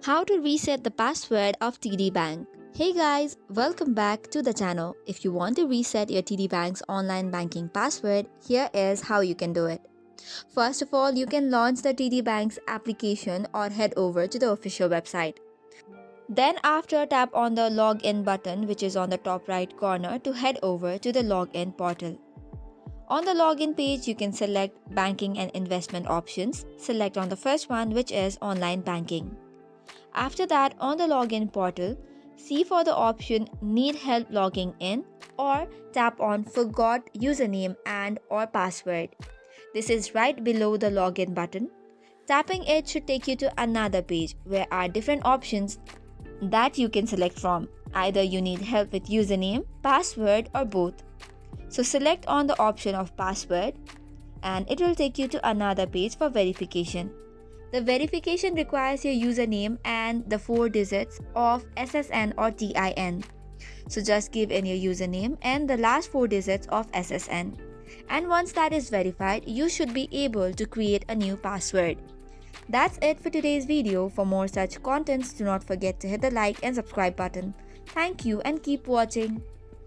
How to reset the password of TD Bank. Hey guys, welcome back to the channel. If you want to reset your TD Bank's online banking password, here is how you can do it. First of all, you can launch the TD Bank's application or head over to the official website. Then after, tap on the login button, which is on the top right corner, to head over to the login portal. On the login page, you can select banking and investment options. Select on the first one, which is online banking. After that, on the login portal, see for the option Need help logging in or tap on Forgot username and or password. This is right below the login button. Tapping it should take you to another page where are different options that you can select from. Either you need help with username, password or both. So select on the option of password and it will take you to another page for verification. The verification requires your username and the 4 digits of SSN or TIN. So just give in your username and the last 4 digits of SSN. And once that is verified, you should be able to create a new password. That's it for today's video. For more such contents, do not forget to hit the like and subscribe button. Thank you and keep watching.